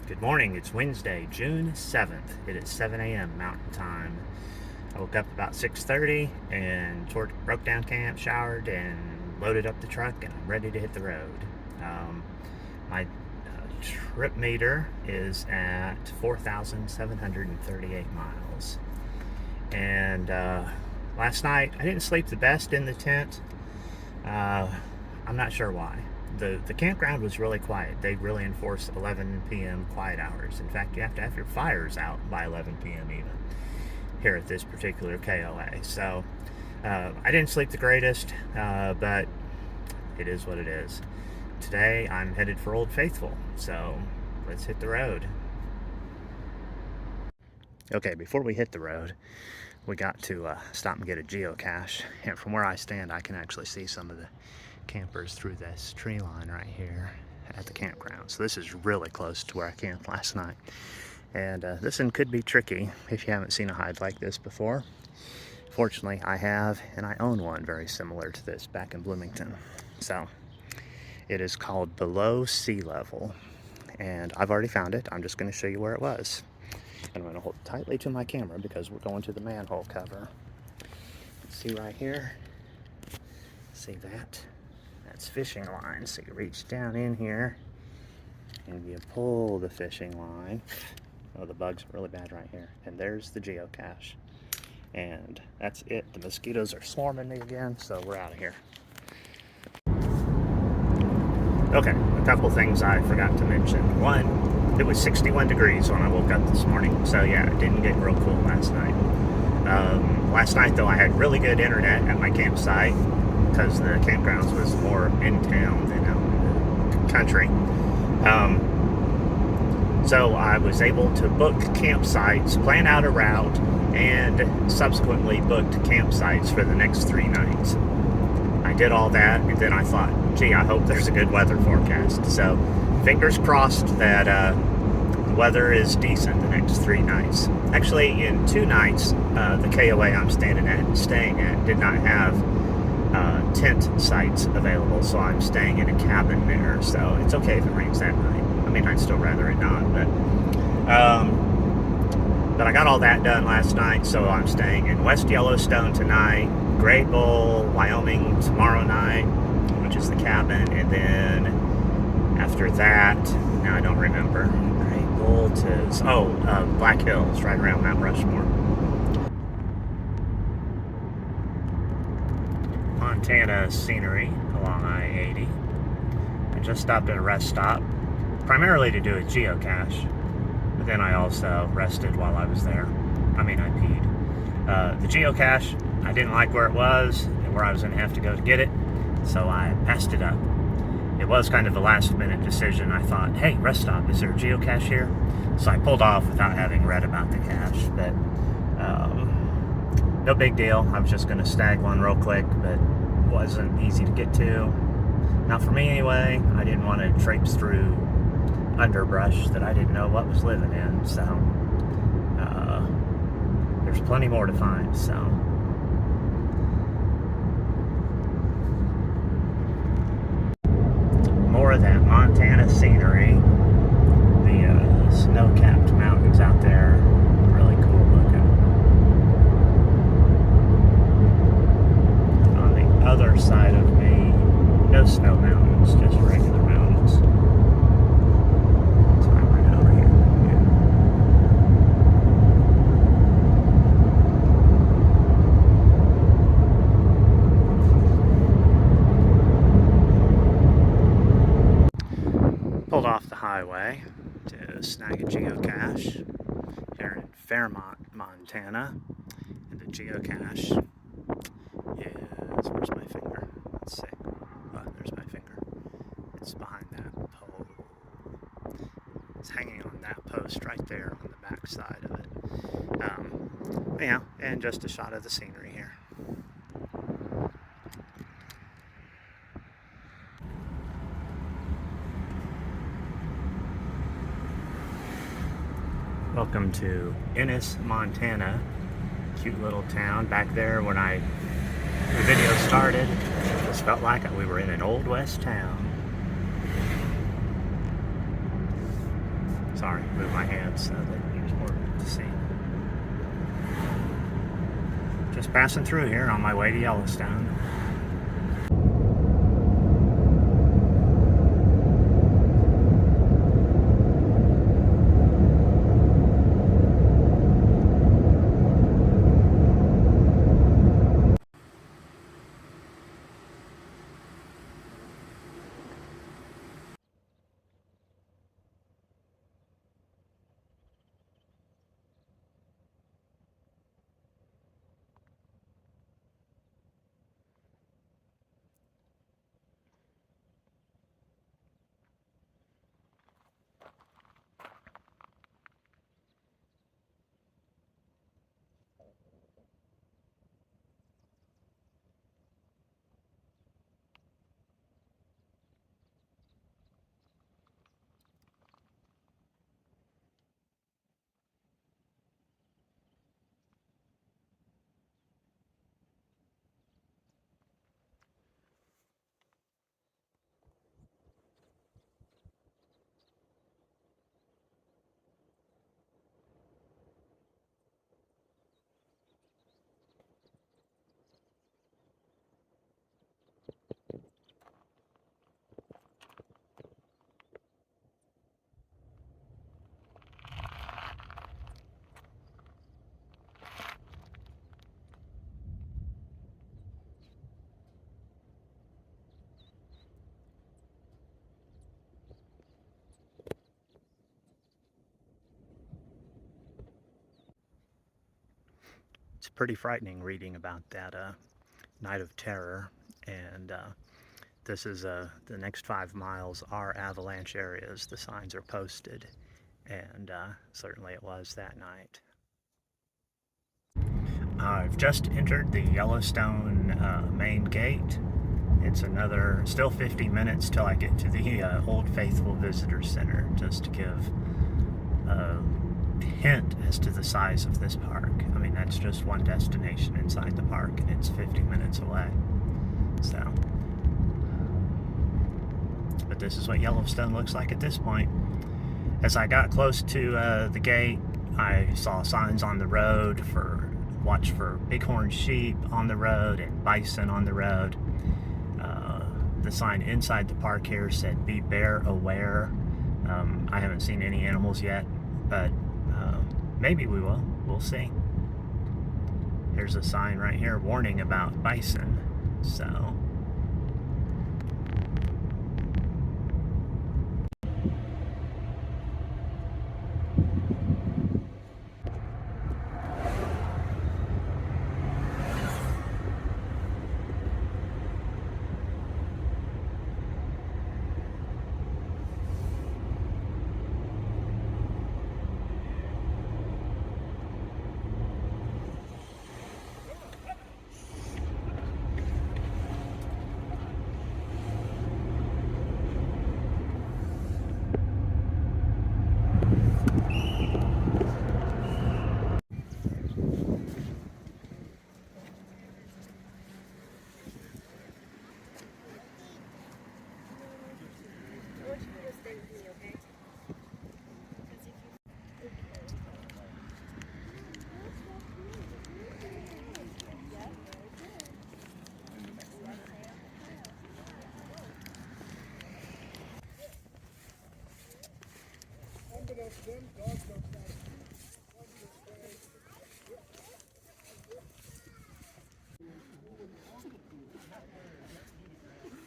Good morning. It's Wednesday, June 7th. It is 7 a.m. Mountain Time. I woke up about 6:30 and broke down camp, showered, and loaded up the truck, and I'm ready to hit the road. My trip meter is at 4,738 miles. And last night, I didn't sleep the best in the tent. I'm not sure why. The campground was really quiet. They really enforce 11 p.m. quiet hours. In fact, you have to have your fires out by 11 p.m. even here at this particular KOA. So I didn't sleep the greatest, but it is what it is. Today I'm headed for Old Faithful, so let's hit the road. Okay, before we hit the road, we got to stop and get a geocache. And from where I stand, I can actually see some of the campers through this tree line right here at the campground. So this is really close to where I camped last night. And this one could be tricky if you haven't seen a hide like this before. Fortunately, I have, and I own one very similar to this back in Bloomington. So it is called Below Sea Level, and I've already found it. I'm just going to show you where it was. And I'm going to hold it tightly to my camera because we're going to the manhole cover. See right here? See that? That's fishing line. So you reach down in here and you pull the fishing line. Oh, the bug's really bad right here. And there's the geocache. And that's it. The mosquitoes are swarming me again, so we're out of here. Okay, a couple things I forgot to mention. One, it was 61 degrees when I woke up this morning. So yeah, it didn't get real cool last night. Last night, though, I had really good internet at my campsite because the campgrounds was more in town than out in the country. So I was able to book campsites, plan out a route, and subsequently booked campsites for the next 3 nights. I did all that, and then I thought, gee, I hope there's a good weather forecast. So fingers crossed that the weather is decent the next 3 nights. Actually, in 2 nights, the KOA I'm staying at did not have tent sites available, so I'm staying in a cabin there. So it's okay if it rains that night. I mean, I'd still rather it not, but I got all that done last night, so I'm staying in West Yellowstone tonight, Great Bowl, Wyoming tomorrow night, which is the cabin, and then after that, now I don't remember, Great Bowl to, Black Hills, right around Mount Rushmore. Montana scenery along I-80. I just stopped at a rest stop, primarily to do a geocache, but then I also rested while I was there. I mean, I peed. The geocache, I didn't like where it was and where I was going to have to go to get it, so I passed it up. It was kind of a last-minute decision. I thought, hey, rest stop, is there a geocache here? So I pulled off without having read about the cache, but no big deal. I was just going to snag one real quick, but it wasn't easy to get to. Not for me anyway. I didn't want to traipse through underbrush that I didn't know what was living in, so there's plenty more to find, so. More of that Montana scenery. The snow-capped mountains out there, really cool looking. On the other side of me, no snow mountains, just regular mountains. So I'm right over here. Yeah. Pulled off the highway to snag a geocache here in Fairmont, Montana. And the geocache is, where's my finger? Let's see. Oh, there's my finger. It's behind that pole. It's hanging on that post right there on the back side of it. Yeah, and just a shot of the scenery here. Welcome to Ennis, Montana. Cute little town. Back there when the video started, it just felt like we were in an old west town. Sorry, move my hands so that there's more to see. Just passing through here on my way to Yellowstone. It's pretty frightening reading about that night of terror, and this is the next 5 miles are avalanche areas. The signs are posted, and certainly it was that night. I've just entered the Yellowstone main gate. It's another, still 50 minutes till I get to the Old Faithful Visitor Center, just to give a hint as to the size of this park. I mean, that's just one destination inside the park, and it's 50 minutes away. So, but this is what Yellowstone looks like at this point. As I got close to the gate, I saw signs on the road for watch for bighorn sheep on the road and bison on the road. The sign inside the park here said "Be bear aware." I haven't seen any animals yet, but maybe we will. We'll see. There's a sign right here warning about bison. So.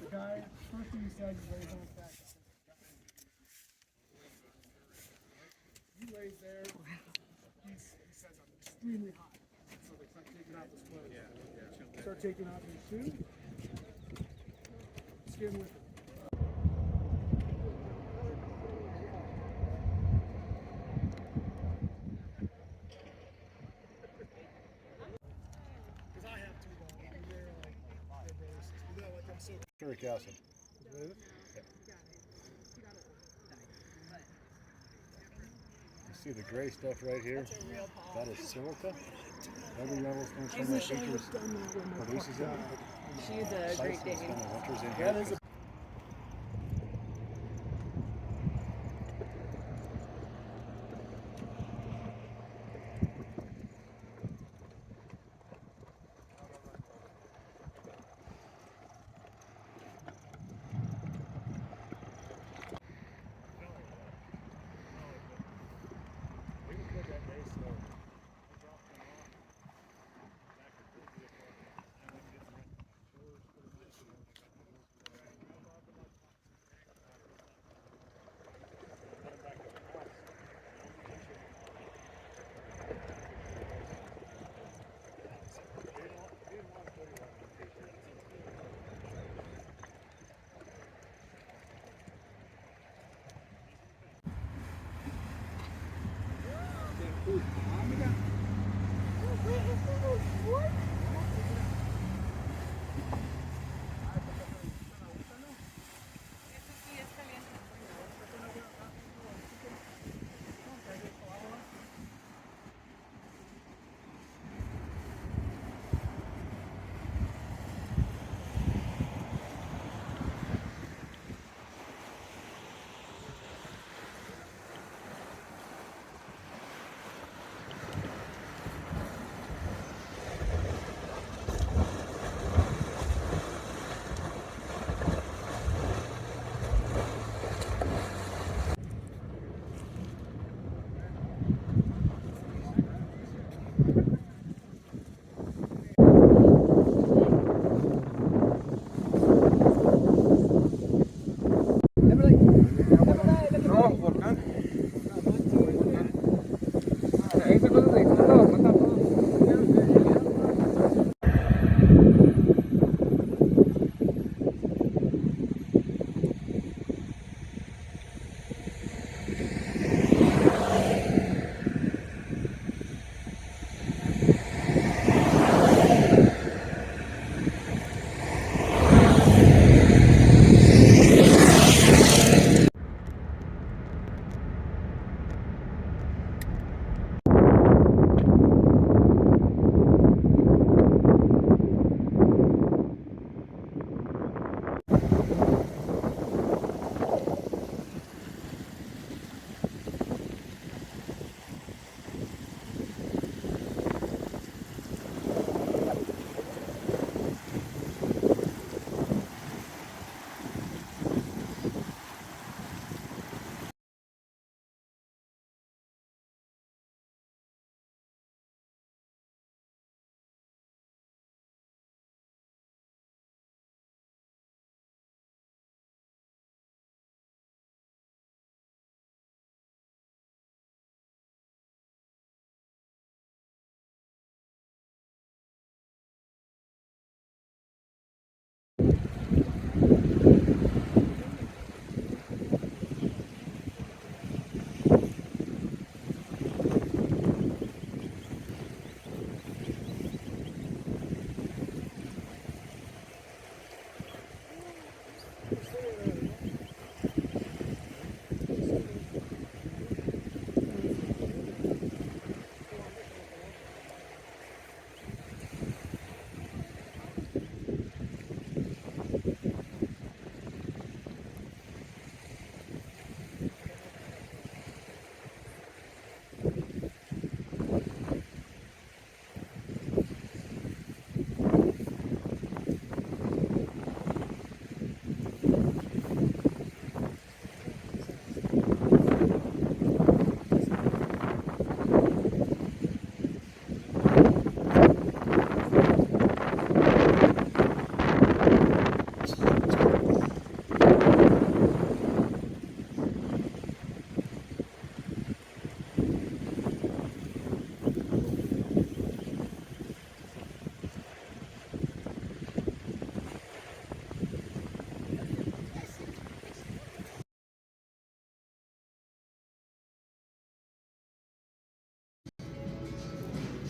The guy, first thing he said is lays on his back. He lays there, he says I'm extremely hot. So they start taking off his clothes. Start taking off his shoes. Skin with it. Creek Castle. You see the gray stuff right here? That is silica. Every Yellowstone summer features produces it. She's a Great Dane. Winters in here.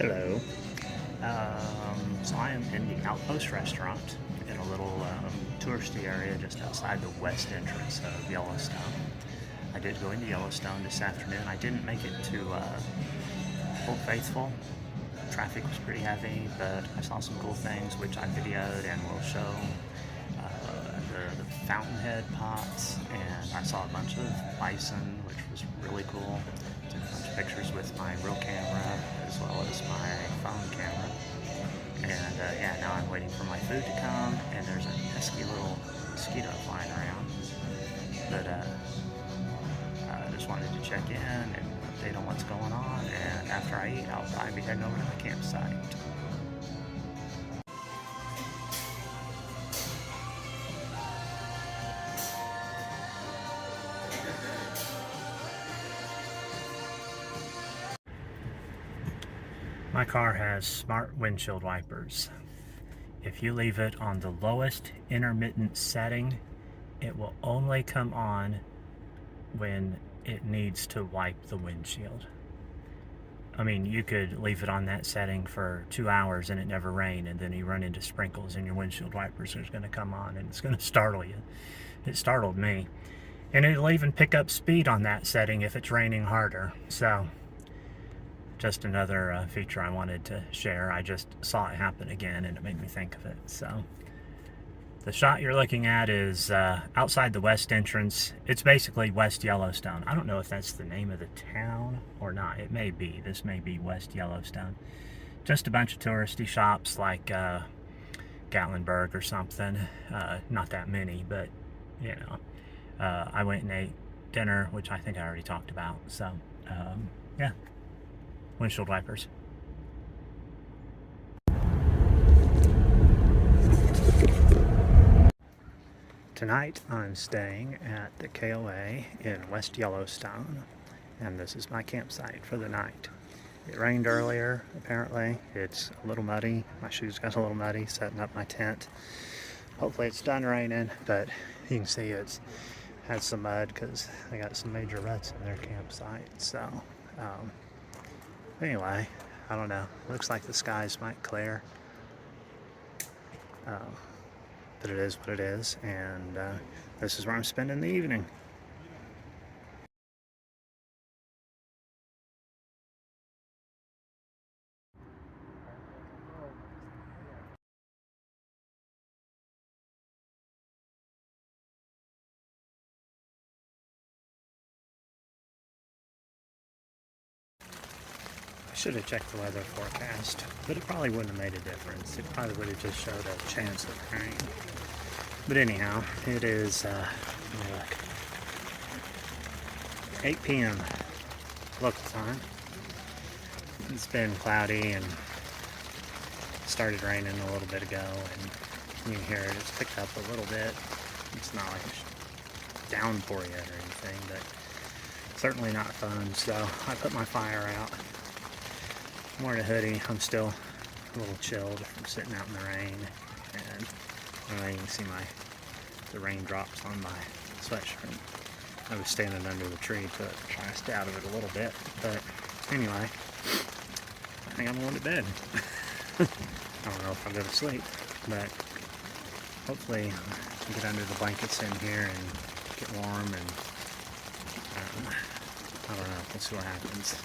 Hello. So I am in the Outpost restaurant in a little touristy area just outside the west entrance of Yellowstone. I did go into Yellowstone this afternoon. I didn't make it to Old Faithful. Traffic was pretty heavy, but I saw some cool things which I videoed and will show. The fountainhead pots, and I saw a bunch of bison, which was really cool. Took a bunch of pictures with my real camera as well as my phone camera. And yeah, now I'm waiting for my food to come, and there's a pesky little mosquito flying around. But I just wanted to check in and update on what's going on, and after I eat, I'll probably be heading over to the campsite. My car has smart windshield wipers. If you leave it on the lowest intermittent setting, it will only come on when it needs to wipe the windshield. I mean, you could leave it on that setting for 2 hours and it never rain, and then you run into sprinkles and your windshield wipers are going to come on and it's going to startle you. It startled me. And it'll even pick up speed on that setting if it's raining harder. So just another feature I wanted to share. I just saw it happen again and it made me think of it. So the shot you're looking at is outside the west entrance. It's basically West Yellowstone. I don't know if that's the name of the town or not. It may be. This may be West Yellowstone. Just a bunch of touristy shops like Gatlinburg or something. Not that many, but you know. I went and ate dinner, which I think I already talked about. So yeah. Windshield wipers. Tonight I'm staying at the KOA in West Yellowstone, and this is my campsite for the night. It rained earlier, apparently. It's a little muddy. My shoes got a little muddy setting up my tent. Hopefully it's done raining, but you can see it's had some mud because they got some major ruts in their campsite. So anyway, I don't know. Looks like the skies might clear. But it is what it is, and this is where I'm spending the evening. I should have checked the weather forecast, but it probably wouldn't have made a difference. It probably would have just showed a chance of rain. But anyhow, it is, let me look, 8 p.m. local time. It's been cloudy and started raining a little bit ago, and you can hear it. It's picked up a little bit. It's not like a downpour yet or anything, but certainly not fun. So I put my fire out. I'm wearing a hoodie. I'm still a little chilled from sitting out in the rain, and you can see the raindrops on my sweatshirt. I was standing under the tree to try to stay out of it a little bit, but anyway, I think I'm going to bed. I don't know if I'll go to sleep, but hopefully I'll get under the blankets in here and get warm, and I don't know, we'll see what happens.